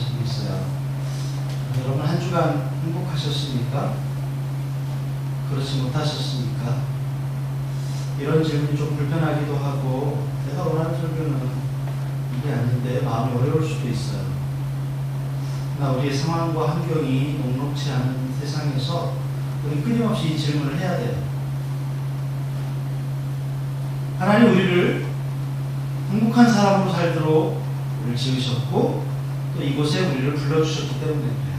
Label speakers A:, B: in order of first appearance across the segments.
A: 행복하시겠어요? 여러분 한 주간 행복하셨습니까? 그렇지 못하셨습니까? 이런 질문이 좀 불편하기도 하고 내가 원하는 설교는 이게 아닌데 마음이 어려울 수도 있어요. 그러나 우리의 상황과 환경이 녹록지 않은 세상에서 우리 끊임없이 이 질문을 해야 돼요. 하나님 우리를 행복한 사람으로 살도록 우리를 지으셨고 또 이곳에 우리를 불러주셨기 때문에 그래요.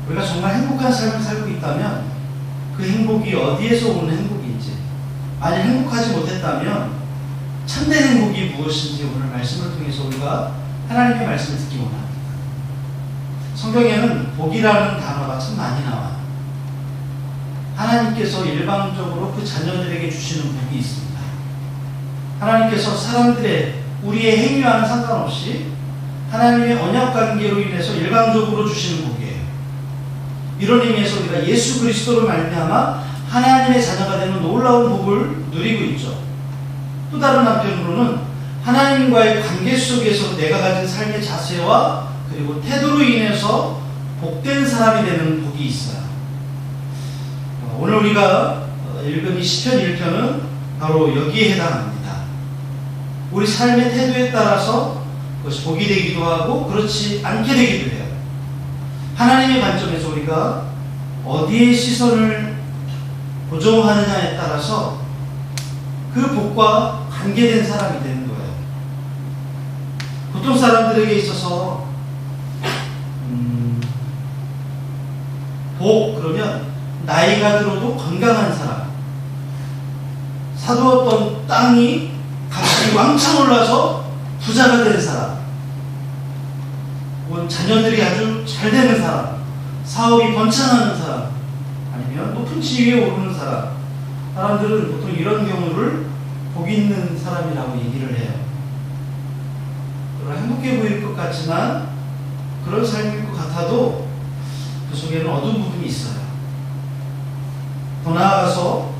A: 우리가 정말 행복한 삶을 살고 있다면 그 행복이 어디에서 오는 행복인지, 만약 행복하지 못했다면 참된 행복이 무엇인지 오늘 말씀을 통해서 우리가 하나님의 말씀을 듣기 원합니다. 성경에는 복이라는 단어가 참 많이 나와요. 하나님께서 일방적으로 그 자녀들에게 주시는 복이 있습니다. 하나님께서 사람들의 우리의 행위와는 상관없이 하나님의 언약 관계로 인해서 일방적으로 주시는 복이에요. 이런 의미에서 우리가 예수 그리스도로 말미암아 하나님의 자녀가 되는 놀라운 복을 누리고 있죠. 또 다른 한편으로는 하나님과의 관계 속에서 내가 가진 삶의 자세와 그리고 태도로 인해서 복된 사람이 되는 복이 있어요. 오늘 우리가 읽은 이 시편 1편은 바로 여기에 해당합니다. 우리 삶의 태도에 따라서 그것이 복이 되기도 하고 그렇지 않게 되기도 해요. 하나님의 관점에서 우리가 어디에 시선을 고정하느냐에 따라서 그 복과 관계된 사람이 되는 거예요. 보통 사람들에게 있어서 복 그러면 나이가 들어도 건강한 사람, 사두었던 땅이 값이 왕창 올라서 부자가 된 사람, 자녀들이 아주 잘 되는 사람, 사업이 번창하는 사람, 아니면 높은 지위에 오르는 사람, 사람들은 보통 이런 경우를 복 있는 사람이라고 얘기를 해요. 그러나 행복해 보일 것 같지만 그런 삶일 것 같아도 그 속에는 어두운 부분이 있어요. 더 나아가서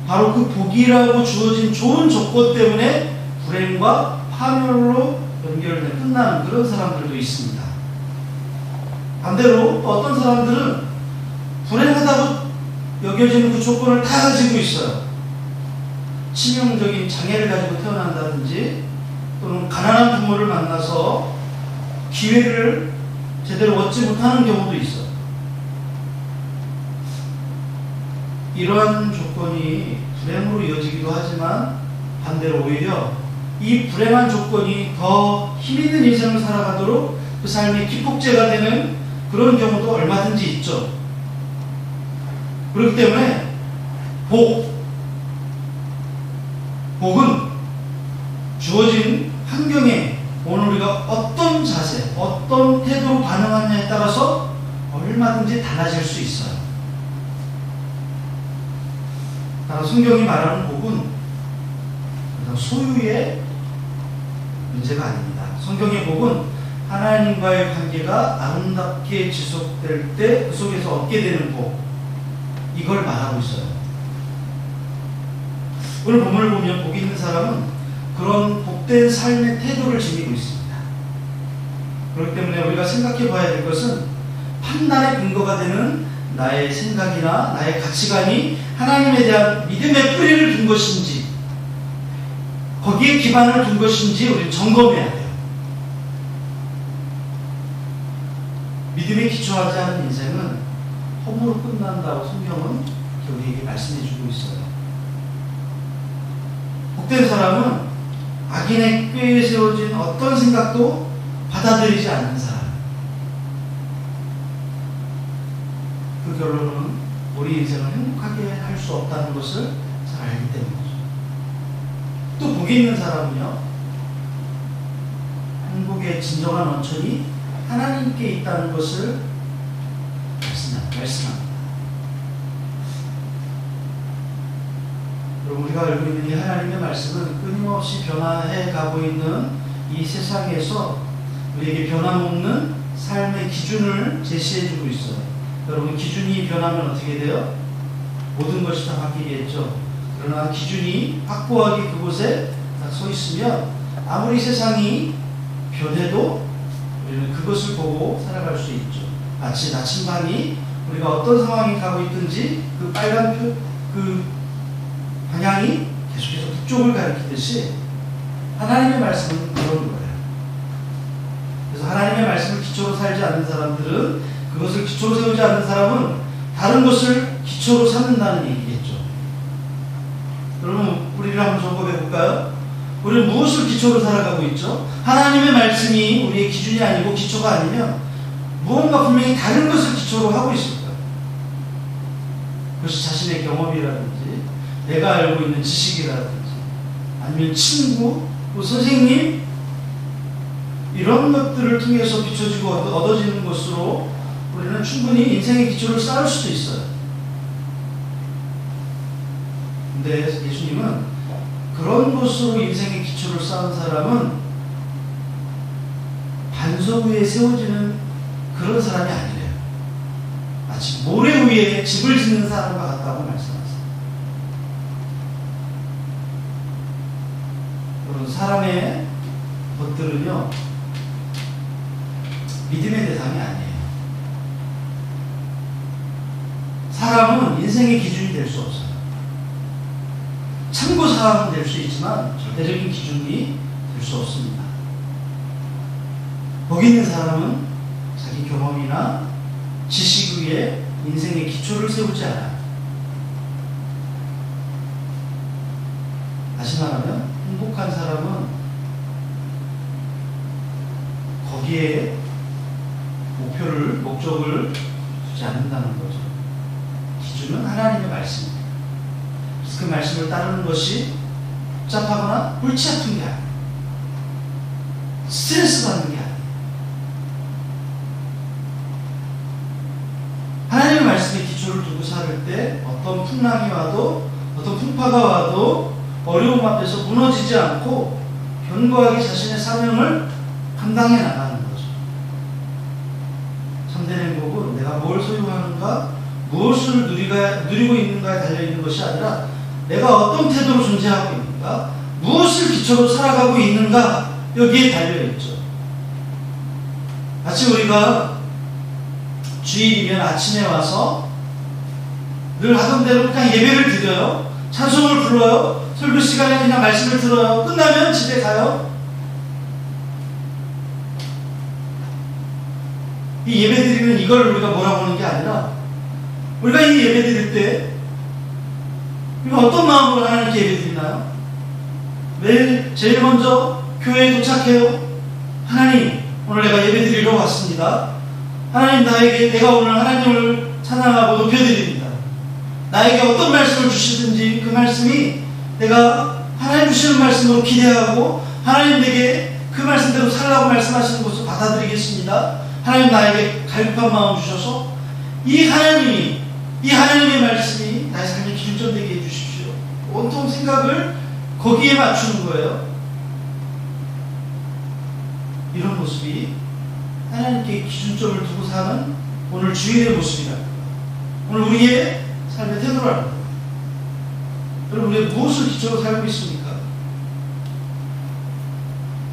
A: 바로 그 복이라고 주어진 좋은 조건 때문에 불행과 파멸로 연결돼 끝나는 그런 사람들도 있습니다. 반대로 또 어떤 사람들은 불행하다고 여겨지는 그 조건을 다 가지고 있어요. 치명적인 장애를 가지고 태어난다든지 또는 가난한 부모를 만나서 기회를 제대로 얻지 못하는 경우도 있어요. 이러한 조건이 불행으로 이어지기도 하지만 반대로 오히려 이 불행한 조건이 더 힘있는 인생을 살아가도록 그 삶의 기폭제가 되는 그런 경우도 얼마든지 있죠. 그렇기 때문에 복은 주어진 환경에 오늘 우리가 어떤 자세, 어떤 태도로 반응하느냐에 따라서 얼마든지 달라질 수 있어요. 따라 성경이 말하는 복은 소유의 문제가 아닙니다. 성경의 복은 하나님과의 관계가 아름답게 지속될 때 그 속에서 얻게 되는 복, 이걸 말하고 있어요. 오늘 본문을 보면 복 있는 사람은 그런 복된 삶의 태도를 지니고 있습니다. 그렇기 때문에 우리가 생각해 봐야 될 것은 판단의 근거가 되는 나의 생각이나 나의 가치관이 하나님에 대한 믿음의 뿌리를 둔 것인지, 거기에 기반을 둔 것인지 우리는 점검해야 돼요. 믿음에 기초하지 않은 인생은 허무로 끝난다고 성경은 우리에게 말씀해 주고 있어요. 복된 사람은 악인의 꾀에 세워진 어떤 생각도 받아들이지 않는 사람. 그 결론은 우리 인생을 행복하게 할 수 없다는 것을 잘 알기 때문이죠. 또 복이 있는 사람은요, 행복의 진정한 원천이 하나님께 있다는 것을 말씀합니다. 여러분, 우리가 알고 있는 이 하나님의 말씀은 끊임없이 변화해 가고 있는 이 세상에서 우리에게 변함없는 삶의 기준을 제시해주고 있어요. 여러분, 기준이 변하면 어떻게 돼요? 모든 것이 다 바뀌겠죠. 그러나 기준이 확고하게 그곳에 딱 서 있으면 아무리 세상이 변해도 우리는 그것을 보고 살아갈 수 있죠. 마치 나침반이 우리가 어떤 상황이 가고 있든지 그 빨간 그 방향이 계속해서 북쪽을 가리키듯이 하나님의 말씀은 그런 거예요. 그래서 하나님의 말씀을 기초로 살지 않는 사람들은, 그것을 기초로 세우지 않는 사람은 다른 것을 기초로 삼는다는 얘기겠죠. 여러분, 우리를 한번 점검해 볼까요? 우리는 무엇을 기초로 살아가고 있죠? 하나님의 말씀이 우리의 기준이 아니고 기초가 아니면 무언가 분명히 다른 것을 기초로 하고 있을 거예요. 그것이 자신의 경험이라든지 내가 알고 있는 지식이라든지 아니면 친구, 또 선생님, 이런 것들을 통해서 비춰지고 얻어지는 것으로 우리는 충분히 인생의 기초를 쌓을 수도 있어요. 근데 예수님은 그런 것으로 인생의 기초를 쌓은 사람은 반석 위에 세워지는 그런 사람이 아니래요. 마치 모래 위에 집을 짓는 사람과 같다고 말씀하세요. 여러분, 사람의 것들은요, 믿음의 대상이 아니에요. 사람은 인생의 기준이 될 수 없어요. 참고사항은 될 수 있지만 절대적인 기준이 될 수 없습니다. 거기 있는 사람은 자기 경험이나 지식 위에 인생의 기초를 세우지 않아요. 다시 말하면 행복한 사람은 거기에 목적을 두지 않는다는 거죠. 기준은 하나님의 말씀입니다. 그래서 그 말씀을 따르는 것이 복잡하거나 골치 아픈 게 아니에요. 스트레스 받는 게 아니에요. 하나님의 말씀에 기초를 두고 살을 때 어떤 풍랑이 와도, 어떤 풍파가 와도 어려움 앞에서 무너지지 않고 견고하게 자신의 사명을 감당해 나가는 거죠. 참된 행복은 내가 뭘 소유하는가, 무엇을 누리고 있는가에 달려있는 것이 아니라 내가 어떤 태도로 존재하고 있는가, 무엇을 기초로 살아가고 있는가, 여기에 달려있죠. 마치 우리가 주일이면 아침에 와서 늘 하던 대로 그냥 예배를 드려요. 찬송을 불러요. 설교 시간에 그냥 말씀을 들어요. 끝나면 집에 가요. 이 예배 드리면 이걸 우리가 몰아보는 게 아니라, 우리가 이 예배 드릴 때 우리가 어떤 마음으로 하나님께 예배 드리나요? 매일 제일 먼저 교회에 도착해요. 하나님, 오늘 내가 예배 드리러 왔습니다. 하나님, 내가 오늘 하나님을 찬양하고 높여드립니다. 나에게 어떤 말씀을 주시든지 그 말씀이 내가 하나님 주시는 말씀으로 기대하고 하나님 내게 그 말씀대로 살라고 말씀하시는 것을 받아들이겠습니다. 하나님, 나에게 갈급한 마음 주셔서 이 하나님의 말씀이 나의 삶의 기준점 되게 해주십시오. 온통 생각을 거기에 맞추는 거예요. 이런 모습이 하나님께 기준점을 두고 사는 오늘 주일의 모습이랍니다. 오늘 우리의 삶의 태도라는 거예요. 여러분, 우리가 무엇을 기초로 살고 있습니까?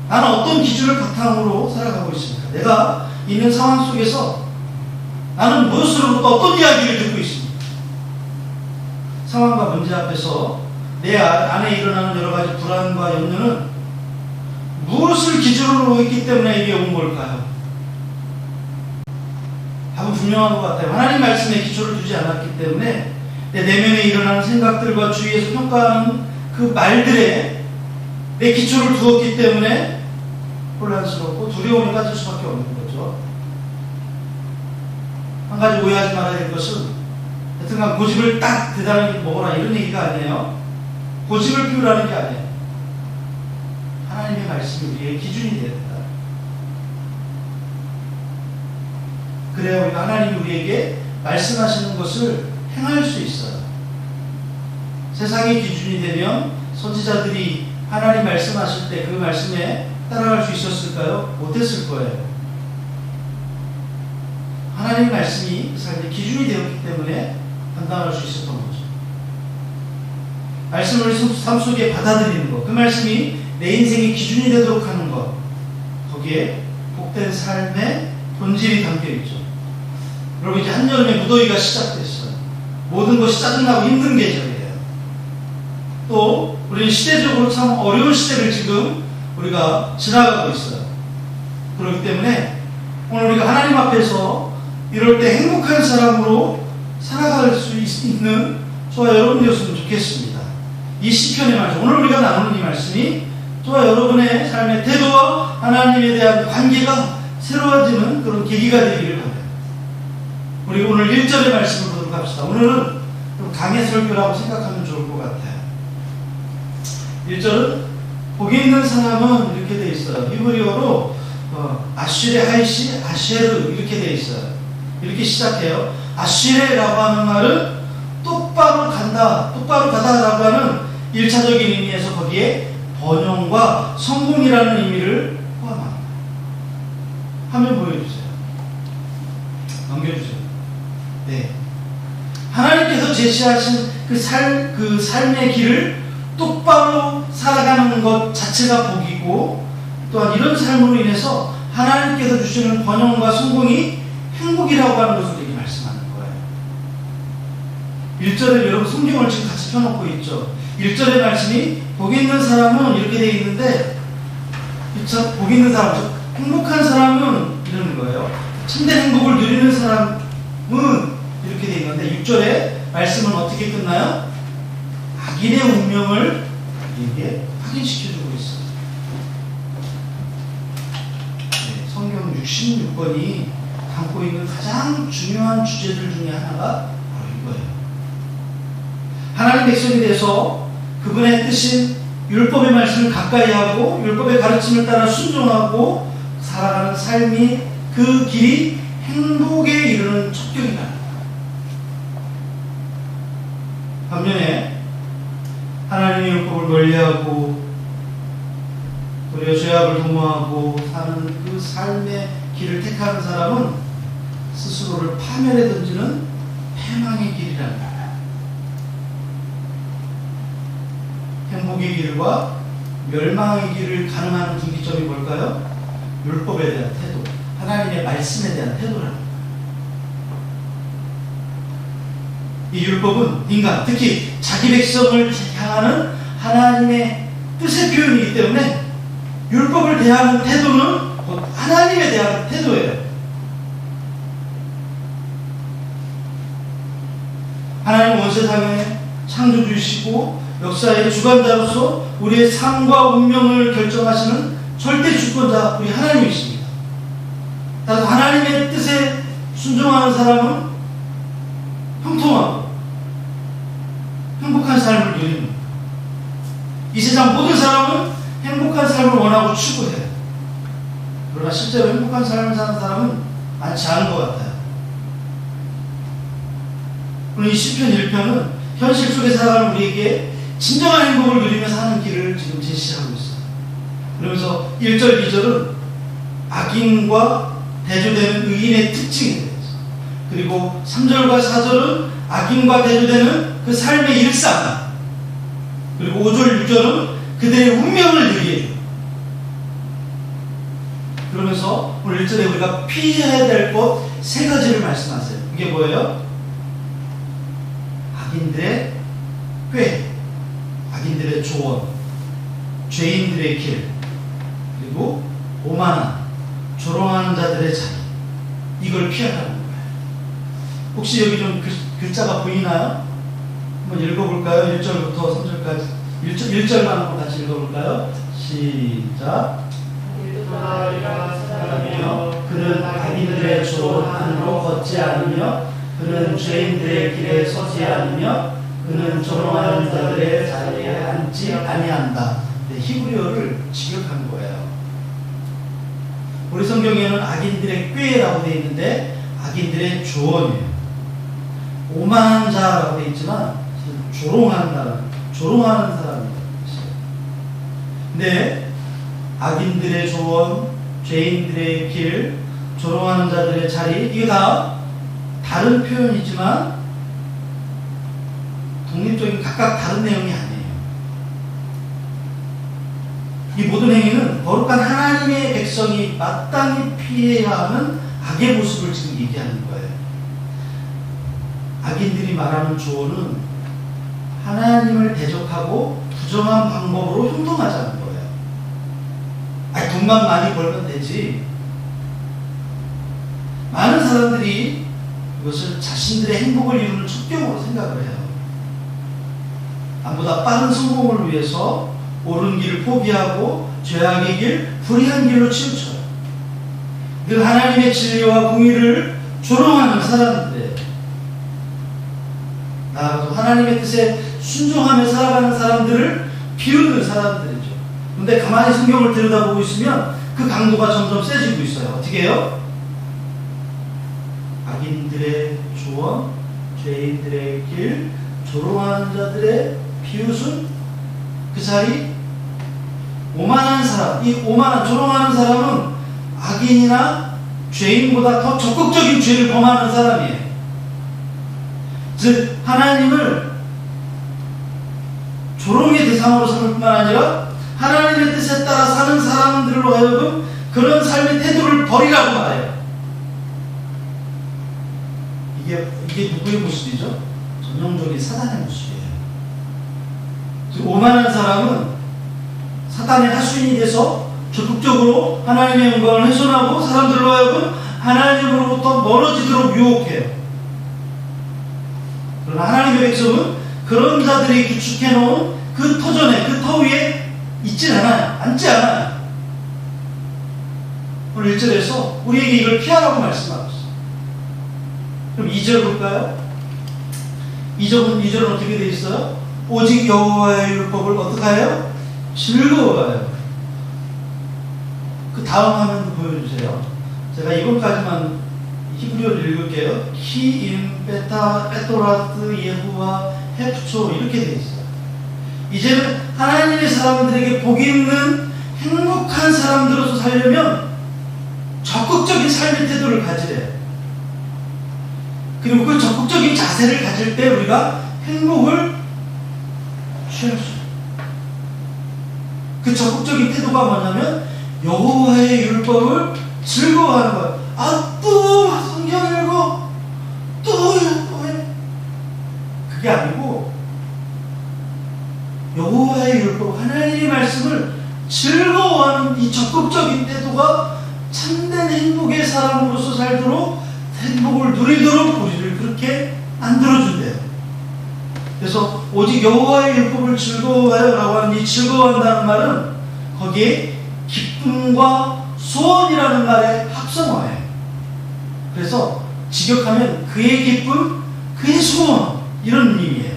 A: 나는 어떤 기준을 바탕으로 살아가고 있습니까? 내가 있는 상황 속에서 나는 무엇으로부터 어떤 이야기를 듣고 있습니까? 상황과 문제 앞에서 내 안에 일어나는 여러 가지 불안과 염려는 무엇을 기준으로 했기 때문에 이게 온 걸까요? 답은 분명한 것 같아요. 하나님 말씀에 기초를 두지 않았기 때문에 내 내면에 일어나는 생각들과 주위에서 평가하는 그 말들에 내 기초를 두었기 때문에 혼란스럽고 두려움에 빠질 수밖에 없는 거죠. 한 가지 오해하지 말아야 될 것은, 하여튼간 고집을 딱 대단하게 먹어라 이런 얘기가 아니에요. 고집을 피우라는 게 아니에요. 하나님의 말씀이 우리의 기준이 되야 된다. 그래야 우리가 하나님이 우리에게 말씀하시는 것을 행할 수 있어요. 세상의 기준이 되면 선지자들이 하나님 말씀하실 때 그 말씀에 따라갈 수 있었을까요? 못했을 거예요. 하나님 말씀이 그 삶의 기준이 되었기 때문에 감당할 수 있었던 거죠. 말씀을 삶 속에 받아들이는 것, 그 말씀이 내 인생의 기준이 되도록 하는 것, 거기에 복된 삶의 본질이 담겨 있죠. 여러분, 이제 한여름에 무더위가 시작됐어요. 모든 것이 짜증나고 힘든 계절이에요. 또 우리는 시대적으로 참 어려운 시대를 지금 우리가 지나가고 있어요. 그렇기 때문에 오늘 우리가 하나님 앞에서 이럴 때 행복한 사람으로 살아갈 수 있는 저와 여러분이었으면 좋겠습니다. 이 시편의 말씀, 오늘 우리가 나누는 이 말씀이 저와 여러분의 삶의 태도와 하나님에 대한 관계가 새로워지는 그런 계기가 되기를 바라요. 우리 오늘 1절의 말씀을 보도록 합시다. 오늘은 좀 강의 설교라고 생각하면 좋을 것 같아요. 1절은 복이 있는 사람은 이렇게 되어 있어요. 히브리어로 아쉬레 하이시 아쉐르 이렇게 되어 있어요. 이렇게 시작해요. 아쉬레라고 하는 말은 똑바로 간다, 똑바로 가다라고 하는 1차적인 의미에서 거기에 번영과 성공이라는 의미를 포함합니다. 화면 보여주세요. 넘겨주세요. 네. 하나님께서 제시하신 그 삶의 길을 똑바로 살아가는 것 자체가 복이고, 또한 이런 삶으로 인해서 하나님께서 주시는 번영과 성공이 행복이라고 하는 것을 이렇게 말씀하는 거예요. 1절에 여러분 성경을 지금 같이 펴놓고 있죠. 1절의 말씀이 복 있는 사람은 이렇게 되어 있는데, 복 있는 사람, 행복한 사람은 이러는 거예요. 참된 행복을 누리는 사람은 이렇게 되어 있는데, 6절의 말씀은 어떻게 끝나요? 악인의 운명을 우리에게 확인시켜주고 있어요. 네, 성경 66권이 담고 있는 가장 중요한 주제들 중에 하나가 바로 이거예요. 하나님 백성이 돼서 그분의 뜻인 율법의 말씀을 가까이 하고 율법의 가르침을 따라 순종하고 살아가는 삶이, 그 길이 행복에 이르는 척결이다. 반면에 하나님의 율법을 멀리하고 도리어 죄악을 도모하고 사는 그 삶의 길을 택하는 사람은 스스로를 파멸에 던지는 패망의 길이라는 거예요. 행복의 길과 멸망의 길을 가늠하는 분기점이 뭘까요? 율법에 대한 태도, 하나님의 말씀에 대한 태도라는 거예요. 이 율법은 인간, 특히 자기 백성을 향하는 하나님의 뜻의 표현이기 때문에 율법을 대하는 태도는 곧 하나님에 대한 태도예요. 하나님은 온 세상의 창조주이시고 역사의 주관자로서 우리의 삶과 운명을 결정하시는 절대 주권자, 우리 하나님이십니다. 따라서 하나님의 뜻에 순종하는 사람은 형통하고 행복한 삶을 누립니다. 이 세상 모든 사람은 행복한 삶을 원하고 추구해요. 그러나 실제로 행복한 삶을 사는 사람은 많지 않은 것 같아요. 오늘 이 시편 1편은 현실 속에 살아가는 우리에게 진정한 행복을 누리면서 사는 길을 지금 제시하고 있어요. 그러면서 1절, 2절은 악인과 대조되는 의인의 특징에 대해서, 그리고 3절과 4절은 악인과 대조되는 그 삶의 일상, 그리고 5절, 6절은 그들의 운명을 누리게 해요. 그러면서 오늘 1절에 우리가 피해야 될 것 3가지를 말씀하세요. 이게 뭐예요? 악인들의 꾀, 악인들의 조언, 죄인들의 길, 그리고 오만한, 조롱하는 자들의 자리, 이걸 피하라는 거예요. 혹시 여기 좀 글자가 보이나요? 한번 읽어볼까요? 1절부터 3절까지 1절만 한번 다시 읽어볼까요? 시작. 그는 악인들의 조언으로 걷지 않으며 그는 죄인들의 길에 서지 않으며 그는 조롱하는 자들의 자리에 앉지 아니한다. 네, 히브리어를 직역한 거예요. 우리 성경에는 악인들의 꾀라고 되어 있는데 악인들의 조언이에요. 오만한 자라고 되어 있지만 조롱하는 사람이라고 했어요. 근데 악인들의 조언, 죄인들의 길, 조롱하는 자들의 자리, 이게 다 다른 표현이지만 독립적인 각각 다른 내용이 아니에요. 이 모든 행위는 거룩한 하나님의 백성이 마땅히 피해야 하는 악의 모습을 지금 얘기하는 거예요. 악인들이 말하는 조언은 하나님을 대적하고 부정한 방법으로 행동하자는 거예요. 아니, 돈만 많이 벌면 되지. 많은 사람들이 이것을 자신들의 행복을 이루는 첩경으로 생각을 해요. 남보다 빠른 성공을 위해서 옳은 길을 포기하고 죄악의 길, 불의한 길로 치우쳐요. 늘 하나님의 진리와 공의를 조롱하는 사람들이에요. 나아가서 하나님의 뜻에 순종하며 살아가는 사람들을 비웃는 사람들이죠. 그런데 가만히 성경을 들여다보고 있으면 그 강도가 점점 세지고 있어요. 어떻게 해요? 악인들의 조언, 죄인들의 길, 조롱하는 자들의 비웃음, 그 자리, 오만한 사람, 이 오만한 조롱하는 사람은 악인이나 죄인보다 더 적극적인 죄를 범하는 사람이에요. 즉 하나님을 조롱의 대상으로 삼을 뿐만 아니라 하나님의 뜻에 따라 사는 사람들로 하여금 그런 삶의 태도를 버리라고 말해요. 이게 누구의 모습이죠? 전형적인 사단의 모습이에요. 즉 오만한 사람은 사단의 하수인이 돼서 적극적으로 하나님의 영광을 훼손하고 사람들로 하여금 하나님으로부터 멀어지도록 유혹해요. 그러나 하나님의 백성은 그런 자들이 구축해놓은 그 터전에, 그 터 위에 있지 않아요. 앉지 않아요. 오늘 1절에서 우리에게 이걸 피하라고 말씀하고 있어요. 그럼 2절 볼까요? 2절은 어떻게 되어 있어요? 오직 여호와의 율법을 어떻게 해요? 즐거워요. 그 다음 화면 보여주세요. 제가 이번까지만 히브리어를 읽을게요. 키임, 베타, 에토라트, 예후와, 헤프초 이렇게 되어 있어요. 이제는 하나님의 사람들에게 복이 있는 행복한 사람들로서 살려면 적극적인 삶의 태도를 가지래요. 그리고 그 적극적인 자세를 가질 때 우리가 행복을 취할 수 있어요. 그 적극적인 태도가 뭐냐면 여호와의 율법을 즐거워하는 거예요. 또 성경 읽어, 또 율법해. 그게 아니고 여호와의 율법, 하나님의 말씀을 즐거워하는 이 적극적인 태도가 참된 행복의 사람으로서 살도록 행복을 누리도록 우리를 그렇게 만들어준대요. 그래서 오직 여호와의 율법을 즐거워하여 라고 하는 이 즐거워한다는 말은 거기에 기쁨과 소원이라는 말의 합성어예요. 그래서 직역하면 그의 기쁨, 그의 소원 이런 의미예요.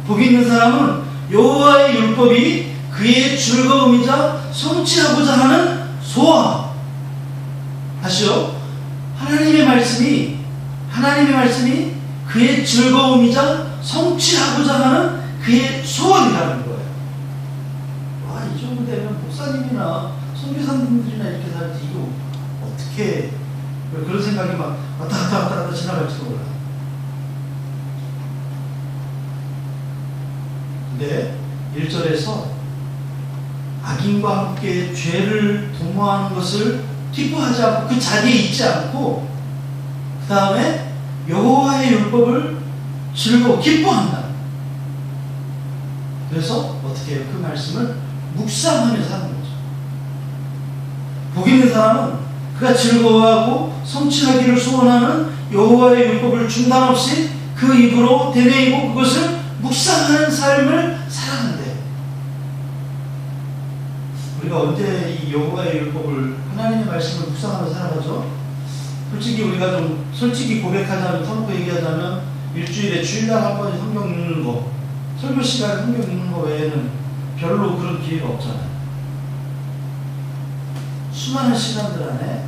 A: 복 있는 사람은 여호와의 율법이 그의 즐거움이자 성취하고자 하는 소원. 다시요. 하나님의 말씀이 그의 즐거움이자 성취하고자 하는 그의 소원이라는 거예요. 와, 이 정도 되면 목사님이나 선교사님들이나 이렇게 살지 이거 어떻게 그런 생각이 막 왔다 갔다 지나갈지도 몰라요. 근데 1절에서 악인과 함께 죄를 도모하는 것을 기뻐하지 않고 그 자리에 있지 않고 그 다음에 여호와의 율법을 기뻐한다. 그래서 어떻게 해요? 그 말씀을 묵상하며 사는 거죠. 복 있는 사람은 그가 즐거워하고 성취하기를 소원하는 여호와의 율법을 중단 없이 그 입으로 되뇌이고 그것을 묵상하는 삶을 살아간대요. 우리가 언제 이 여호와의 율법을 하나님의 말씀을 묵상하며 살아가죠? 솔직히 우리가 좀 솔직히 고백하자면, 터놓고 얘기하자면 일주일에 주일날 한 번씩 성경 읽는 거, 설교 시간에 성경 읽는 거 외에는 별로 그런 기회가 없잖아요. 수많은 시간들 안에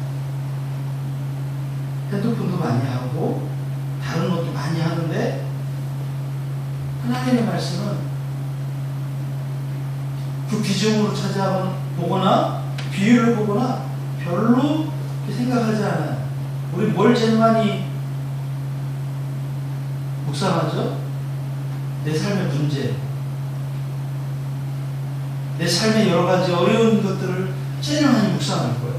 A: 핸드폰도 많이 하고 다른 것도 많이 하는데 하나님의 말씀은 그 비중으로 보거나 비유를 보거나 별로 생각하지 않아요. 우리 뭘 제일 많이 묵상하죠? 내 삶의 문제, 내 삶의 여러 가지 어려운 것들을 제일 많이 묵상할 거예요.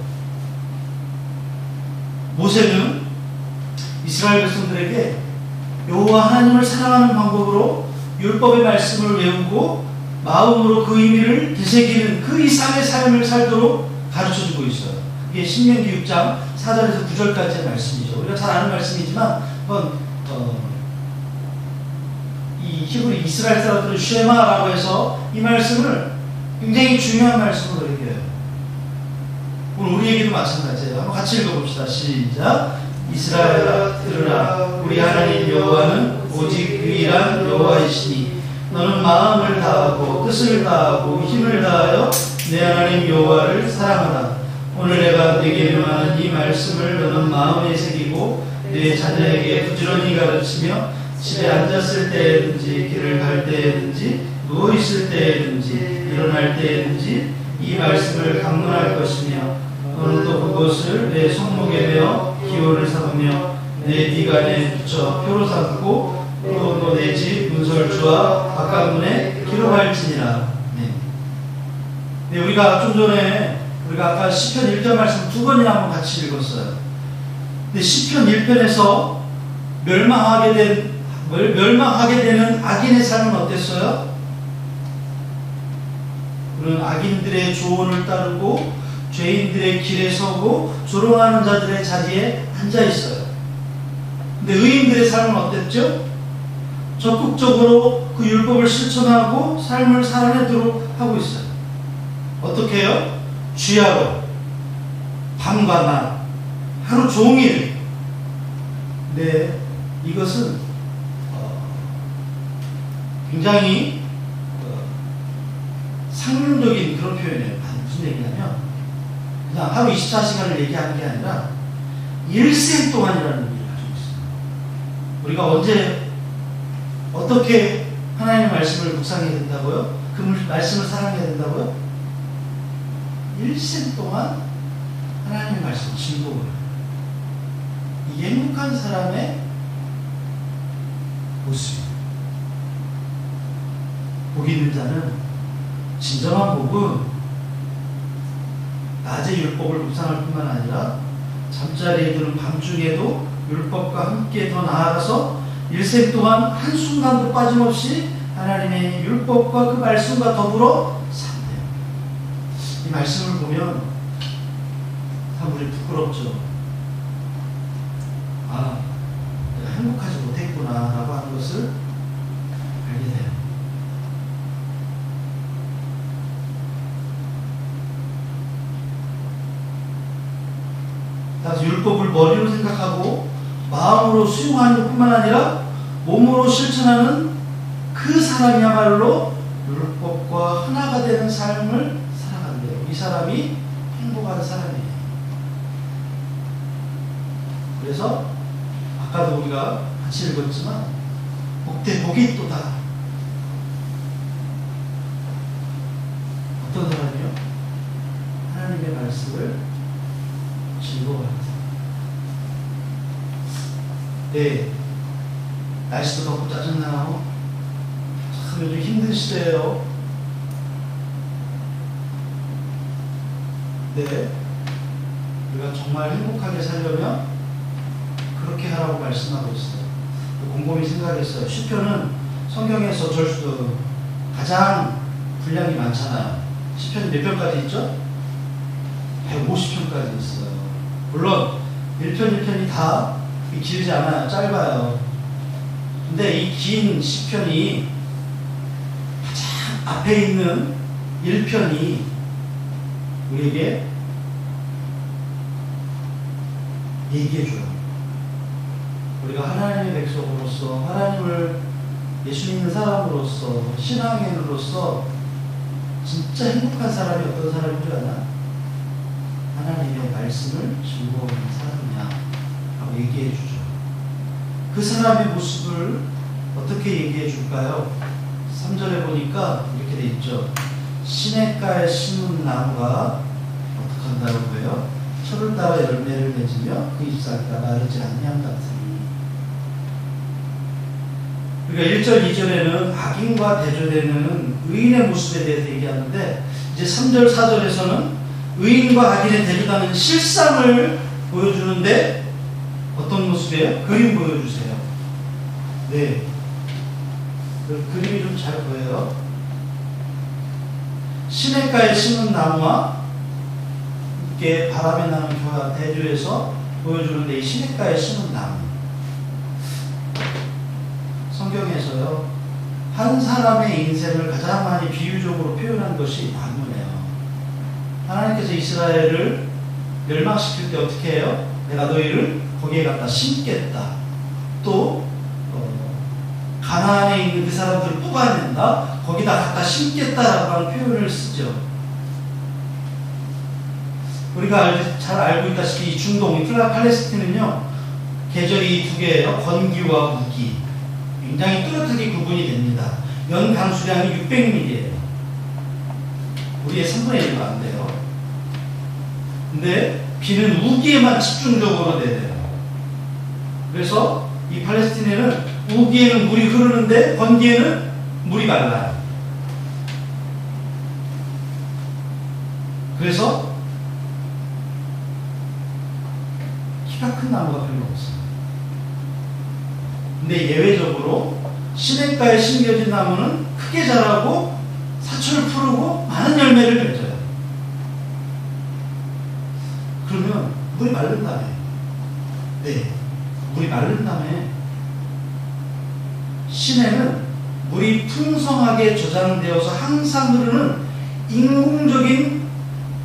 A: 모세는 이스라엘 백성들에게 여호와 하나님을 사랑하는 방법으로 율법의 말씀을 외우고 마음으로 그 의미를 되새기는 그 이상의 삶을 살도록 가르쳐주고 있어요. 이게 신명기 6장 4절에서 9절까지의 말씀이죠. 우리가 잘 아는 말씀이지만 이 히브리 이스라엘 사람들은 쉐마라고 해서 이 말씀을 굉장히 중요한 말씀으로 얘기해요. 오늘 우리에게도 마찬가지예요. 한번 같이 읽어봅시다. 시작. 이스라엘아 들으라. 우리 하나님 여호와는 오직 유일한 여호와이시니 너는 마음을 다하고 뜻을 다하고 힘을 다하여 내 하나님 여호와를 사랑하라. 오늘 내가 네게 명하는 이 말씀을 너는 마음에 새기고 내 자녀에게 부지런히 가르치며 집에 앉았을 때든지 길을 갈 때든지 누워있을 때든지 일어날 때든지 이 말씀을 강론할 것이며 너는 또 그것을 내 손목에 메어 기호를 삼으며 내 미간에 붙여 표로 삼고 또 내 집 문설주와 바깥문에 기록할지니라. 네, 우리가 좀 전에 우리가 아까 시편 1절 말씀 2번이나 한번 같이 읽었어요. 근데 시편 1편에서 멸망하게 되는 악인의 삶은 어땠어요? 그런 악인들의 조언을 따르고 죄인들의 길에 서고 조롱하는 자들의 자리에 앉아 있어요. 근데 의인들의 삶은 어땠죠? 적극적으로 그 율법을 실천하고 삶을 살아내도록 하고 있어요. 어떻게 해요? 주야로 밤과 낮 하루 종일. 네, 이것은 굉장히 상용적인 그런 표현이에요. 무슨 얘기냐면 그냥 하루 24시간을 얘기하는 게 아니라 일생 동안이라는 의미를 가지고 있어요. 우리가 언제 어떻게 하나님의 말씀을 묵상해야 된다고요? 그 말씀을 사랑해야 된다고요? 일생 동안 하나님의 말씀을 즐거워요. 이 행복한 사람의 모습이에요. 복 있는 자는 진정한 복은 낮에 율법을 묵상할 뿐만 아니라 잠자리에 드는 밤중에도 율법과 함께 더 나아가서 일생 동안 한순간도 빠짐없이 하나님의 율법과 그 말씀과 더불어 산대요. 이 말씀을 보면 참 우리 부끄럽죠. 아, 내가 행복하지 못했구나 라고 하는 것을 알게 돼요. 따라서 율법을 머리로 생각하고 마음으로 수용하는 것뿐만 아니라 몸으로 실천하는 그 사람이야말로 율법과 하나가 되는 삶을 살아간대요. 이 사람이 행복한 사람이에요. 그래서 아까도 우리가 같이 읽었지만 복대 복이 또다. 어떤 사람이요? 하나님의 말씀을 즐거워하는 사람. 네, 날씨도 덥고 짜증나요. 참 요즘 힘든 시대예요. 네, 우리가 정말 행복하게 살려면 그렇게 하라고 말씀하고 있어요. 곰곰이 생각했어요. 시편은 성경에서 가장 분량이 많잖아요. 시편이 몇 편까지 있죠? 150편까지 있어요. 물론 1편 1편이 다 길지 않아요. 짧아요. 근데 이 긴 시편이 가장 앞에 있는 1편이 우리에게 얘기해줘요. 우리가 하나님의 백성으로서, 하나님을 예수 믿는 사람으로서, 신앙인으로서 진짜 행복한 사람이 어떤 사람인 줄 아나? 하나님의 말씀을 즐거워하는 사람이냐 라고 얘기해 주죠. 그 사람의 모습을 어떻게 얘기해 줄까요? 3절에 보니까 이렇게 돼 있죠. 시냇가에 심은 나무가 어떻게 한다고 해요? 철을 따라 열매를 맺으며 그 잎사귀가 마르지 아니함 같으니. 그러니까 1절 2절에는 악인과 대조되는 의인의 모습에 대해서 얘기하는데 이제 3절, 4절에서는 의인과 악인의 대립하는 실상을 보여주는데 어떤 모습이에요? 그림 보여주세요. 네. 그 그림이 좀 잘 보여요. 시냇가에 심은 나무와 이게 바람에 나는 교와 대조해서 보여주는데 이 시냇가에 심은 나무. 성경에서요, 한 사람의 인생을 가장 많이 비유적으로 표현한 것이 나무네요. 하나님께서 이스라엘을 멸망시킬 때 어떻게 해요? 내가 너희를 거기에 갖다 심겠다. 또 가나안에 있는 그 사람들을 뽑아낸다. 거기다 갖다 심겠다라고 하는 표현을 쓰죠. 우리가 잘 알고 있다시피 이 중동, 이 팔레스틴은요, 계절이 두 개예요. 건기와 우기. 굉장히 뚜렷하게 구분이 됩니다. 연 강수량이 600mm예요. 우리의 3분의 1도 안 돼요. 근데 비는 우기에만 집중적으로 내려요. 그래서 이 팔레스틴에는 우기에는 물이 흐르는데 건기에는 물이 말라요. 그래서 키가 큰 나무가 별로 없어요. 근데 예외적으로 시냇가에 심겨진 나무는 크게 자라고 사철을 푸르고 많은 열매를 맺어요. 그러면 물이 마른 다음에, 네, 물이 마른 다음에 시내는 물이 풍성하게 저장되어서 항상 흐르는 인공적인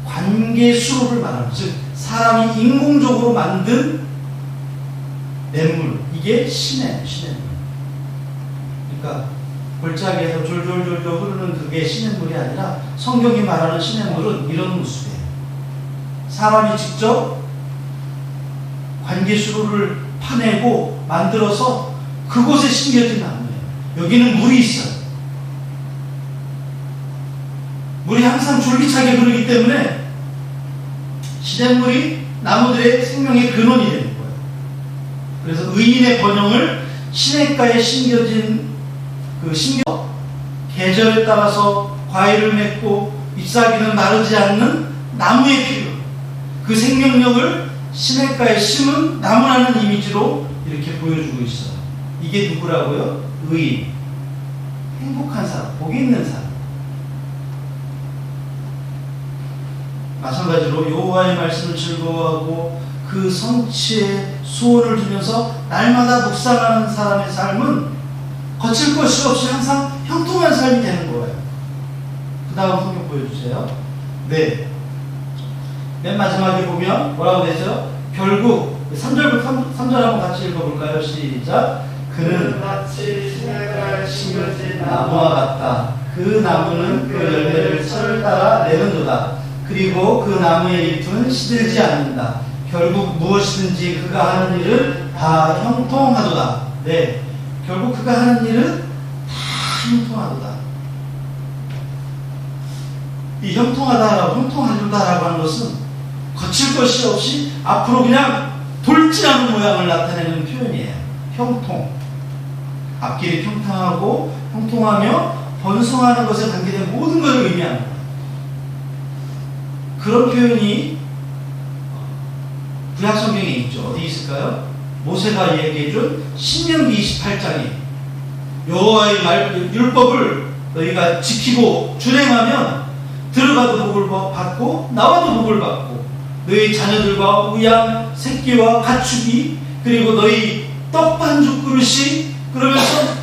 A: 관계 수로를 말하는, 즉 사람이 인공적으로 만든 냇물, 이게 시내물. 그러니까 골짜기에서 졸졸졸졸 흐르는 그게 시냇물이 아니라 성경이 말하는 시냇물은 이런 모습이에요. 사람이 직접 관계 수로를 파내고 만들어서 그곳에 심겨진 나무예요. 여기는 물이 있어요. 물이 항상 줄기차게 흐르기 때문에 시냇물이 나무들의 생명의 근원이 되는 거예요. 그래서 의인의 번영을 시냇가에 심겨진 계절에 따라서 과일을 맺고 잎사귀는 마르지 않는 나무의 필요, 그 생명력을 시냇가에 심은 나무라는 이미지로 이렇게 보여주고 있어요. 이게 누구라고요? 의인, 행복한 사람, 복이 있는 사람. 마찬가지로 여호와의 말씀을 즐거워하고 그 성취에 소원을 두면서 날마다 묵상하는 사람의 삶은 거칠 것이 없이 항상 형통한 삶이 되는 거예요. 그 다음 성경 보여주세요. 네. 맨 마지막에 보면 뭐라고 되죠? 결국 3절 한번 같이 읽어볼까요? 시작. 그는
B: 마치 시냇가에 심겨진
A: 나무와 같다. 그 나무는 그 열매를 철을 따라 내는도다. 그리고 그 나무의 잎은 시들지 않는다. 결국 무엇이든지 그가 하는 일은 다 형통하도다. 네. 결국 그가 하는 일은 다 형통하도다. 이 형통하다라고 하는 것은 거칠 것이 없이 앞으로 그냥 돌진하는 모양을 나타내는 표현이에요. 형통. 앞길이 평탄하고 형통하며 번성하는 것에 관계된 모든 것을 의미하는 거예요. 그런 표현이 구약 성경에 있죠. 어디 있을까요? 모세가 얘기해준 신명기 28장에 여호와의 율법을 너희가 지키고 준행하면 들어가도 복을 받고 나와도 복을 받고 너희 자녀들과 우양 새끼와 가축이 그리고 너희 떡반죽 그릇이 그러면서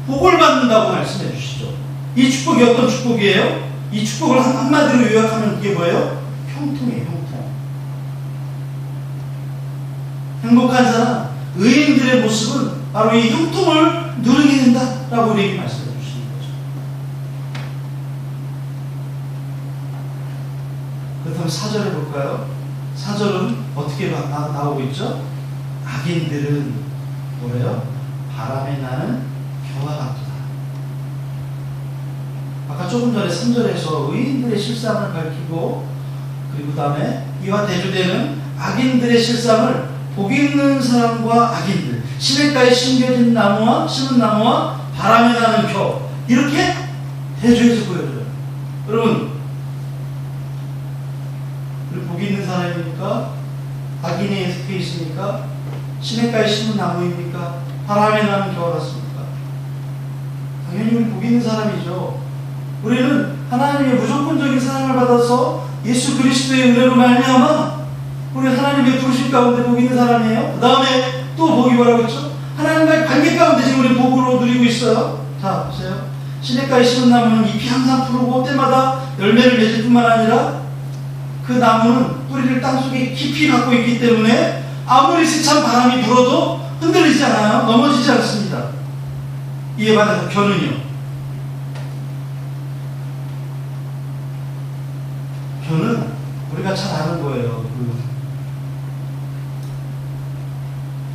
A: 복을 받는다고 말씀해 주시죠. 이 축복이 어떤 축복이에요? 이 축복을 한마디로 요약하면 그게 뭐예요? 형통이에요. 형통. 행복한 사람, 의인들의 모습은 바로 이 형통을 누리게 된다라고 우리에게 말씀해 주시는 거죠. 그렇다면 4절에 볼까요? 4절은 어떻게 나오고 있죠? 악인들은 뭐래요? 바람에 나는 겨와 같도다. 아까 조금 전에 3절에서 의인들의 실상을 밝히고 그리고 그 다음에 이와 대조되는 악인들의 실상을 복 있는 사람과 악인들, 시냇가에 심겨진 나무와 심은 나무와 바람에 나는 겨, 이렇게 대조해서 보여줘요. 여러분, 복이 있는 사람입니까? 악인에 속해 있습니까? 시냇가에 심은 나무입니까? 바람에 나는 겨와 같습니까? 당연히 우리 복이 있는 사람이죠. 우리는 하나님의 무조건적인 사랑을 받아서 예수 그리스도의 은혜로 말미암아 우리 하나님의 부르심 가운데 복이 있는 사람이에요. 그 다음에 또 복이 뭐라고 했죠? 하나님과의 관계 가운데 지금 우리 복으로 누리고 있어요. 자 보세요. 시냇가에 심은 나무는 잎이 항상 푸르고 때마다 열매를 맺을 뿐만 아니라 그 나무는 뿌리를 땅속에 깊이 갖고 있기 때문에 아무리 세찬 바람이 불어도 흔들리지 않아요. 넘어지지 않습니다. 이에 반해서 겨는요. 겨는 우리가 잘 아는 거예요.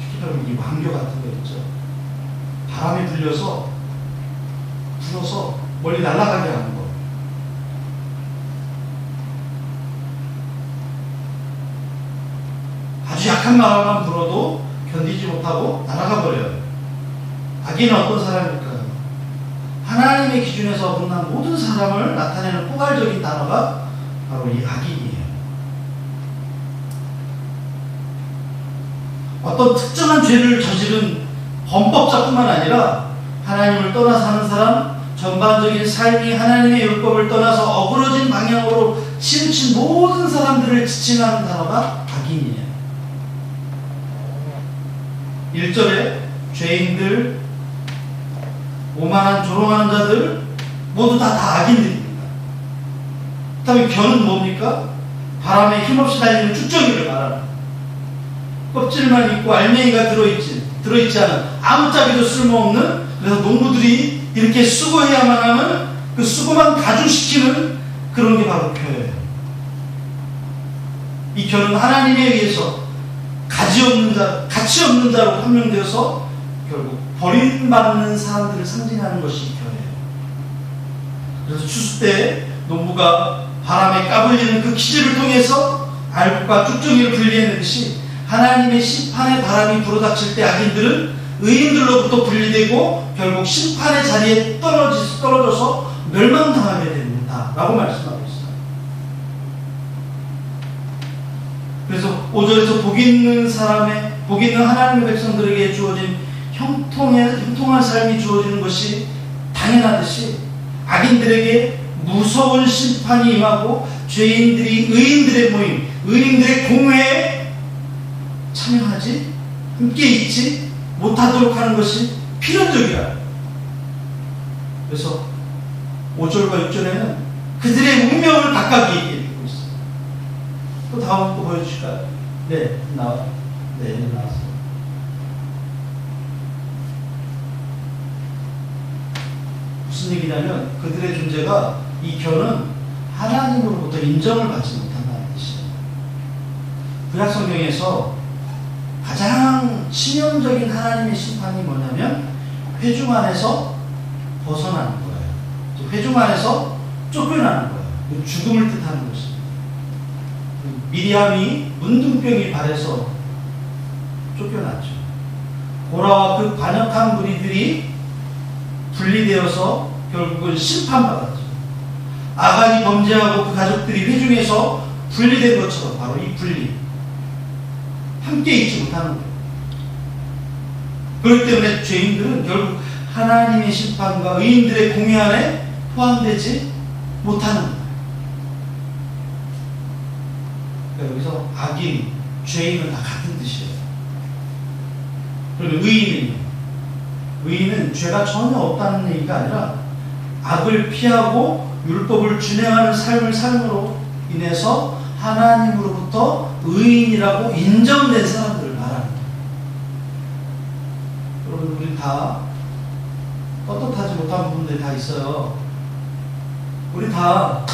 A: 쉽게 말하면 이 왕겨 같은 거 있죠. 바람이 불어서 멀리 날아가게 하는 거. 아주 약한 바람만 불어도 견디지 못하고 날아가 버려요. 악인은 어떤 사람일까요? 하나님의 기준에서 어긋난 모든 사람을 나타내는 포괄적인 단어가 바로 이 악인이에요. 어떤 특정한 죄를 저지른 범법자뿐만 아니라 하나님을 떠나 사는 사람, 전반적인 삶이 하나님의 율법을 떠나서 어그러진 방향으로 치우친 모든 사람들을 지칭하는 단어가 악인이에요. 1절에 죄인들, 오만한 조롱하는 자들 모두 다 악인들입니다. 그 다음에 겨는 뭡니까? 바람에 힘없이 달리는 쭉정이를 말하는 껍질만 있고 알맹이가 들어있지 않은 아무짝에도 쓸모없는, 그래서 농부들이 이렇게 수고해야만 하는 그 수고만 가중시키는 그런 게 바로 겨예요. 이 겨는 하나님에 의해서 가치 없는 자로 판명되어서 결국 버림받는 사람들을 상징하는 것이 겨예요. 그래서 추수 때 농부가 바람에 까불리는 그 기질을 통해서 알곡과 쭉정이를 분리해내듯이 하나님의 심판의 바람이 불어닥칠 때 악인들은 의인들로부터 분리되고 결국 심판의 자리에 떨어져서 멸망당하게 된다라고 말씀하고 있어요. 그래서 5절에서 복 있는 하나님의 백성들에게 주어진 형통한 삶이 주어지는 것이 당연하듯이 악인들에게 무서운 심판이 임하고 죄인들이 의인들의 모임, 의인들의 공회에 참여하지 함께 있지 못하도록 하는 것이 필연적이라. 그래서 5절과 6절에는 그들의 운명을 각각 얘기해주고 있어요. 또 다음 거 보여주실까요? 네, 나왔어요. 무슨 얘기냐면 그들의 존재가, 이 겨는 하나님으로부터 인정을 받지 못한다는 뜻이에요. 구약성경에서 가장 치명적인 하나님의 심판이 뭐냐면 회중 안에서 벗어나는 거예요. 회중 안에서 쫓겨나는 거예요. 죽음을 뜻하는 것입니다. 미리암이 문둥병이 발해서 쫓겨났죠. 고라와 그 관역한 무리들이 분리되어서 결국은 심판받았죠. 아간이 범죄하고 그 가족들이 회중에서 분리된 것처럼 바로 이 분리, 함께 있지 못하는 거예요. 그렇기 때문에 죄인들은 결국 하나님의 심판과 의인들의 공의 안에 포함되지 못하는 거예요. 그러니까 여기서 악인, 죄인은 다 같은 뜻이에요. 그리고 의인은 죄가 전혀 없다는 얘기가 아니라 악을 피하고 율법을 준행하는 삶을 삶으로 인해서 하나님으로부터 의인이라고 인정된 사람들을 말하는 거예요. 여러분, 우리 다 떳떳하지 못한 부분들이 다 있어요. 우리 다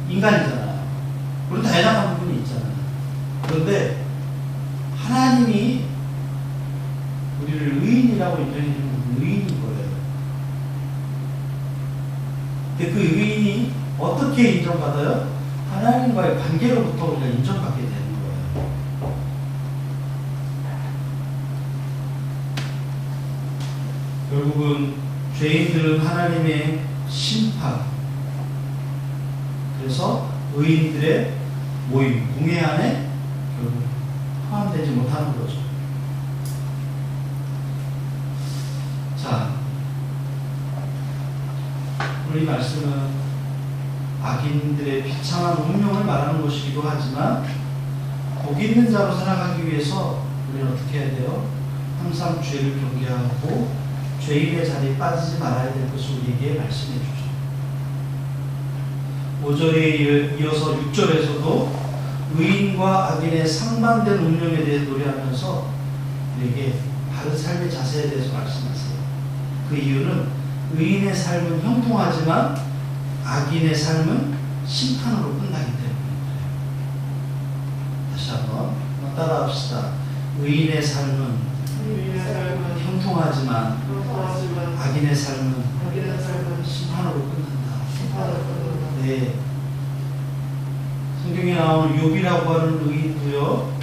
A: 인간이잖아요. 우리 다 애당한 부분이 있잖아요. 그런데 하나님이 우리를 의인이라고 인정해주는 의인인 거예요. 근데 그 의인이 어떻게 인정받아요? 하나님과의 관계로부터 우리가 인정받게 되는 거예요. 결국은 죄인들은 하나님의 심판, 그래서 의인들의 모임, 공회 안에 결국 포함되지 못하는 거죠. 자, 오늘 이 말씀은 악인들의 비참한 운명을 말하는 것이기도 하지만 복 있는 자로 살아가기 위해서 우리는 어떻게 해야 돼요? 항상 죄를 경계하고 죄인의 자리에 빠지지 말아야 될 것을 우리에게 말씀해 주죠. 5절에 이어서 6절에서도 의인과 악인의 상반된 운명에 대해 노래하면서 우리에게 바른 삶의 자세에 대해서 말씀하세요. 그 이유는 의인의 삶은 형통하지만 악인의 삶은 심판으로 끝나기 때문입니다. 다시 한번 따라합시다. 의인의 삶은 형통하지만 악인의 삶은 심판으로 끝난다. 네. 성경에 나오는 욥이라고 하는 의인도요,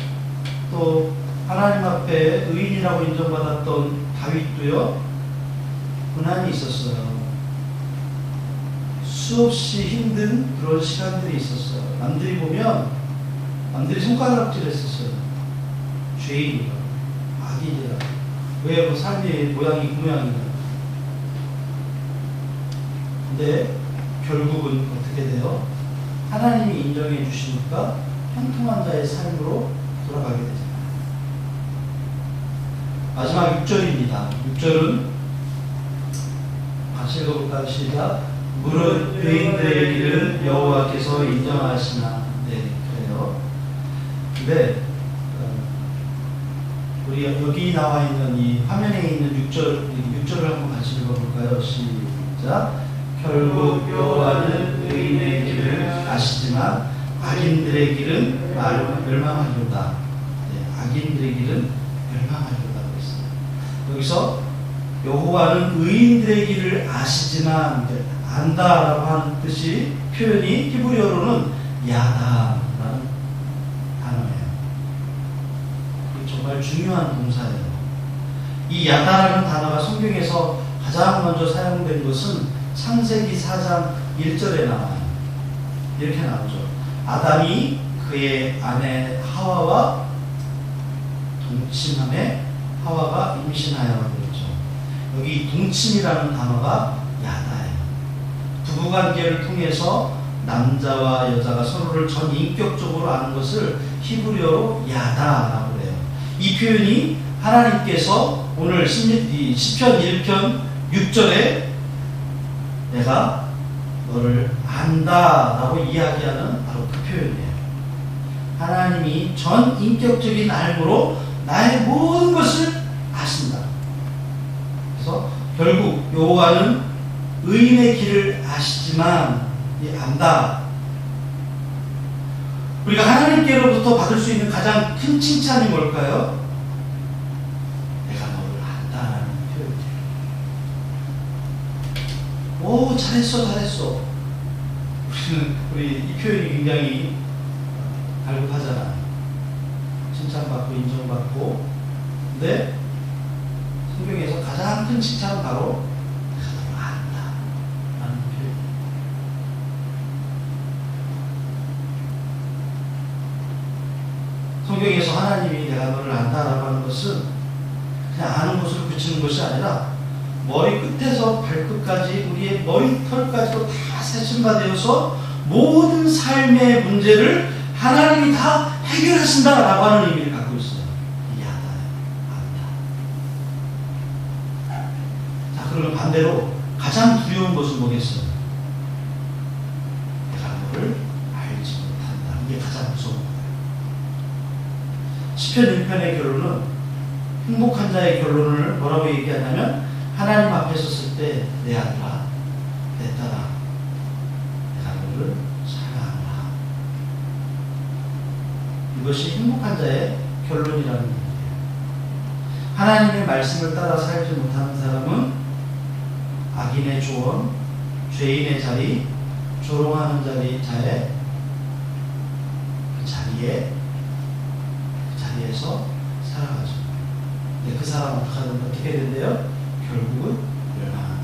A: 또 하나님 앞에 의인이라고 인정받았던 다윗도요, 고난이 있었어요. 수없이 힘든 그런 시간들이 있었어요. 남들이 보면 남들이 손가락질 했었어요. 죄인이라, 악인이라. 왜 그 삶의 모양이 그 모양이냐. 근데 결국은 어떻게 돼요? 하나님이 인정해 주시니까 형통한 자의 삶으로 돌아가게 되잖아요. 마지막 6절입니다. 6절은 같이 읽어볼까요? 시작. 무릇 의인들의 길을 여호와께서 인정하시나. 네, 그래요. 근데 우리 여기 나와 있는 이 화면에 있는 6절을 한번 같이 읽어볼까요? 시작. 결국 여호와는 의인의 길을 아시지만 악인들의 길은 멸망하리로다. 네, 악인들의 길은 멸망하리로다 그랬어요. 여기서 여호와는 의인들의 길을 아시지만 안다라고 하는 뜻이 표현이 히브리어로는 야다라는 단어예요. 이게 정말 중요한 동사예요. 이 야다라는 단어가 성경에서 가장 먼저 사용된 것은 창세기 4장 1절에 나와요. 이렇게 나오죠. 아담이 그의 아내 하와와 동침함에 하와가 임신하여라 그랬죠. 여기 동침이라는 단어가 야다예요. 부부관계를 통해서 남자와 여자가 서로를 전인격적으로 아는 것을 히브리어로 야다라고 그래요. 이 표현이 하나님께서 오늘 시편 1편 6절에 내가 너를 안다라고 이야기하는 바로 그 표현이에요. 하나님이 전인격적인 알므로 나의 모든 것을 아신다. 그래서 결국 여호와는 의인의 길을 아시지만 안다. 우리가 하나님께로부터 받을 수 있는 가장 큰 칭찬이 뭘까요? 내가 너를 안다라는 표현이에요. 오, 잘했어. 우리 이 표현이 굉장히 갈급하잖아요. 칭찬받고 인정받고. 근데 성경에서 가장 큰 칭찬은 바로 내가 너를 안다 라는 표현이에요. 성경에서 하나님이 내가 너를 안다라고 하는 것은 그냥 아는 것을 붙이는 것이 아니라 머리 끝에서 발끝까지 우리의 머리털까지도 다 세심화되어서 모든 삶의 문제를 하나님이 다 해결하신다라고 하는 의미를 갖고 있어요. 안다. 자, 그러면 반대로 가장 두려운 것은 뭐겠어요? 내가 너를 알지 못한다. 이게 가장 무서운 거예요. 시편 1편의 결론은, 행복한 자의 결론을 뭐라고 얘기하냐면 하나님 앞에 섰을 때 내 아들아, 내 딸아, 내가 너를 사랑한다. 이것이 행복한 자의 결론이라는 얘기예요. 하나님의 말씀을 따라 살지 못하는 사람은 악인의 조언, 죄인의 자리, 조롱하는 자의 그 자리에서 살아가죠. 근데 그 사람은 어떻게 된대요? 결국은 멸망한다.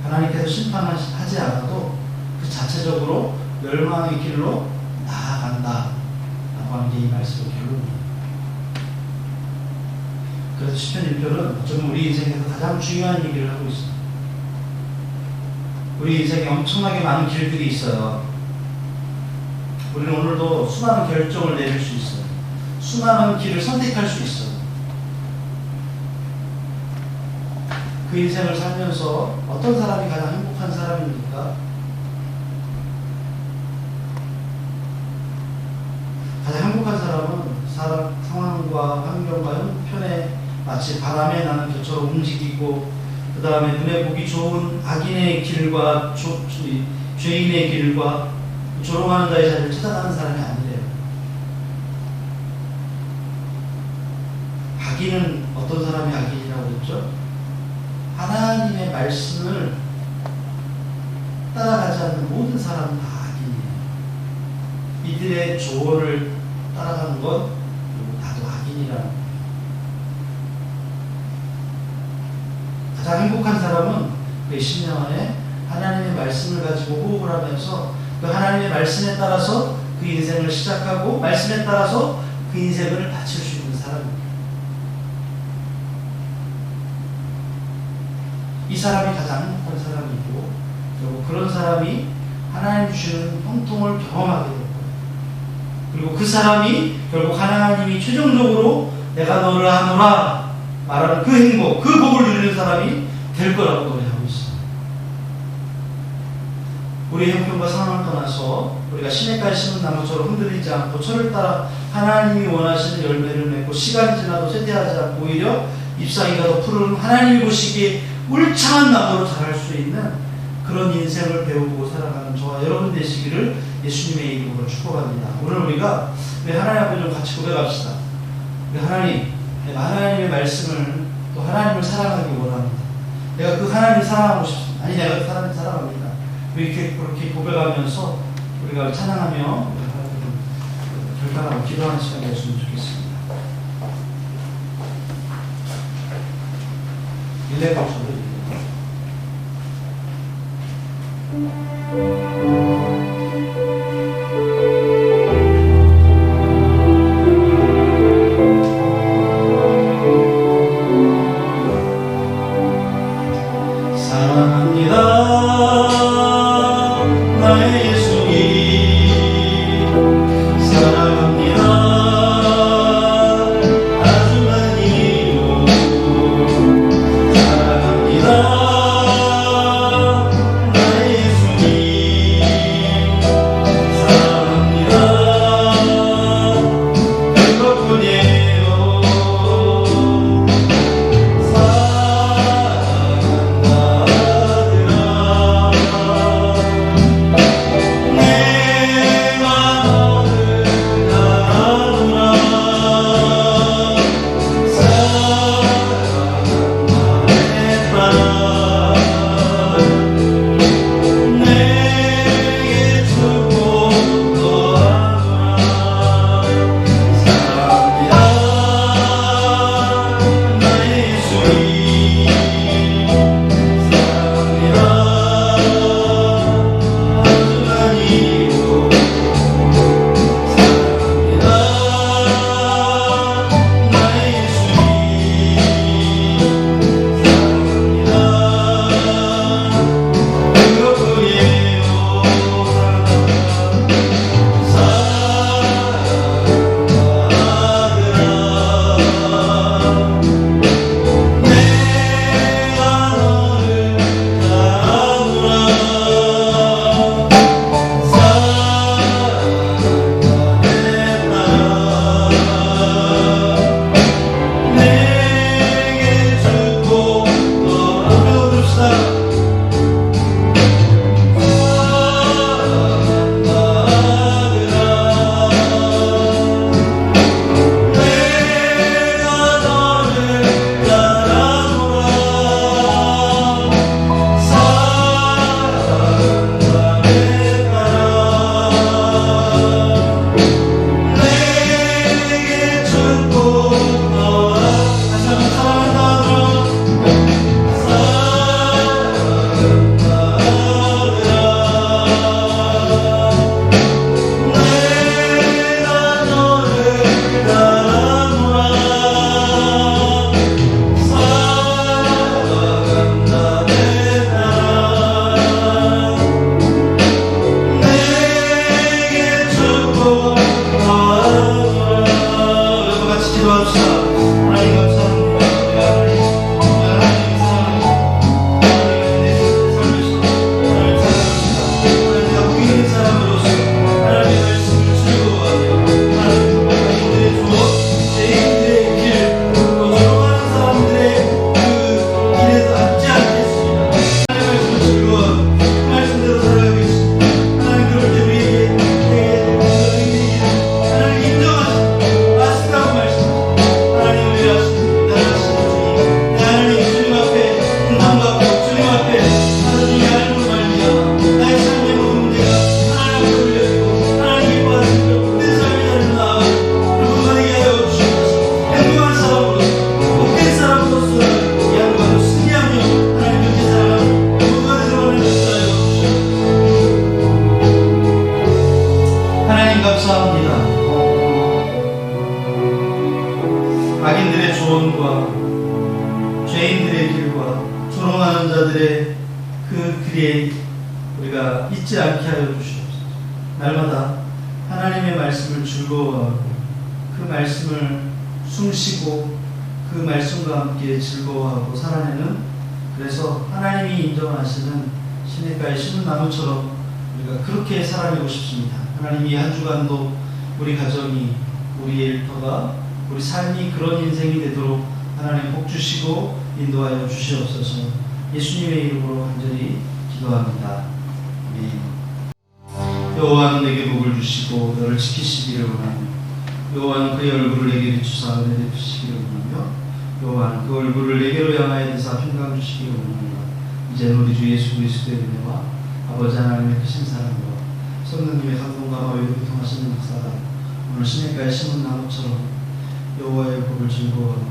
A: 하나님께서 심판하지 않아도 그 자체적으로 멸망의 길로 나아간다 라고 하는 게 이 말씀의 결론이에요. 그래서 시편 1편은 어쩌면 우리 인생에서 가장 중요한 얘기를 하고 있어요. 우리 인생에 엄청나게 많은 길들이 있어요. 우리는 오늘도 수많은 결정을 내릴 수 있어요. 수많은 길을 선택할 수 있어요. 그 인생을 살면서 어떤 사람이 가장 행복한 사람입니까? 가장 행복한 사람은 상황과 환경과 형편에 마치 바람에 나는 겨처럼 움직이고, 그 다음에 눈에 보기 좋은 악인의 길과 죄인의 길과 조롱하는 자의 자리를 찾아가는 사람이 아니래요. 악인은 어떤 사람이 악인이라고 했죠? 하나님의 말씀을 따라가지 않는 모든 사람은 다 악인이에요. 이들의 조언을 따라가는 건 다들 악인이라는 거예요. 가장 행복한 사람은 그 신령 안에 하나님의 말씀을 가지고 호흡을 하면서 그 하나님의 말씀에 따라서 그 인생을 시작하고 말씀에 따라서 그 인생을 바칠 수 있는 사람입니다. 이 사람이 가장 행복한 사람이고, 그리고 그런 사람이 하나님 주시는 형통을 경험하게 될 거예요. 그리고 그 사람이 결국 하나님이 최종적으로 내가 너를 하노라 말하는 그 행복, 그 복을 누리는 사람이 될 거라고 노래하고 있어요. 우리의 형편과 상황을 떠나서 우리가 시냇가에 심은 나무처럼 흔들리지 않고 철을 따라 하나님이 원하시는 열매를 맺고 시간이 지나도 쇠퇴하지 않고 오히려 잎사귀가 더 푸른 하나님이 보시기에 울창한 나무로 자랄 수 있는 그런 인생을 배우고 살아가는 저와 여러분 되시기를 예수님의 이름으로 축복합니다. 오늘 우리가 하나님 앞에 좀 같이 고백합시다. 하나님, 내가 하나님의 말씀을 또 하나님을 사랑하기 원합니다. 내가 그 하나님을 사랑하고 싶습니다. 아니, 내가 그 하나님을 사랑합니다. 이렇게 그렇게 고백하면서 우리가 찬양하며 결단하고 기도하는 시간이 되었으면 좋겠습니다. 일레박수로 하나님 감사합니다. 악인들의 조언과 죄인들의 길과 조롱하는 자들의 그 길에 우리가 잊지 않게 하여 주시옵소서. 날마다 하나님의 말씀을 즐거워하고 그 말씀을 숨쉬고 그 말씀과 함께 즐거워하고 살아내는, 그래서 하나님이 인정하시는 시냇가에 심은 나무처럼 우리가 그렇게 살아내고 싶습니다. 하나님이 한 주간도 우리 가정이, 우리 일터가, 우리 삶이 그런 인생이 되도록 하나님 복 주시고 인도하여 주시옵소서. 예수님의 이름으로 간절히 기도합니다. 아멘. 여호와는 내게 복을 주시고 너를 지키시기를 원하며 여호와는 그의 얼굴을 내게 비추사 은혜 베푸시기를 원하며 여호와는 그 얼굴을 내게로 향하여 드사 평강 주시기를 원하노라. 이제 우리 주 예수 그리스도의 은혜와 아버지 하나님의 크신 사랑과 성령님의 감동과 의로 통하시는 역사가 오늘 시냇가에 심은 나무처럼 여호와의 복을 즐거워하고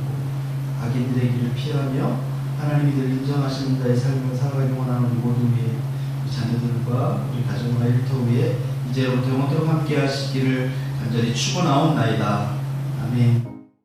A: 악인들의 길을 피하며 하나님이 늘 인정하시는 자의 삶을 살아가기 원하는 우리 모두 위에, 우리 자녀들과 우리 가정과 일터 위에 이제부터 영원토록 함께 하시기를 간절히 축원하옵나이다. 아멘.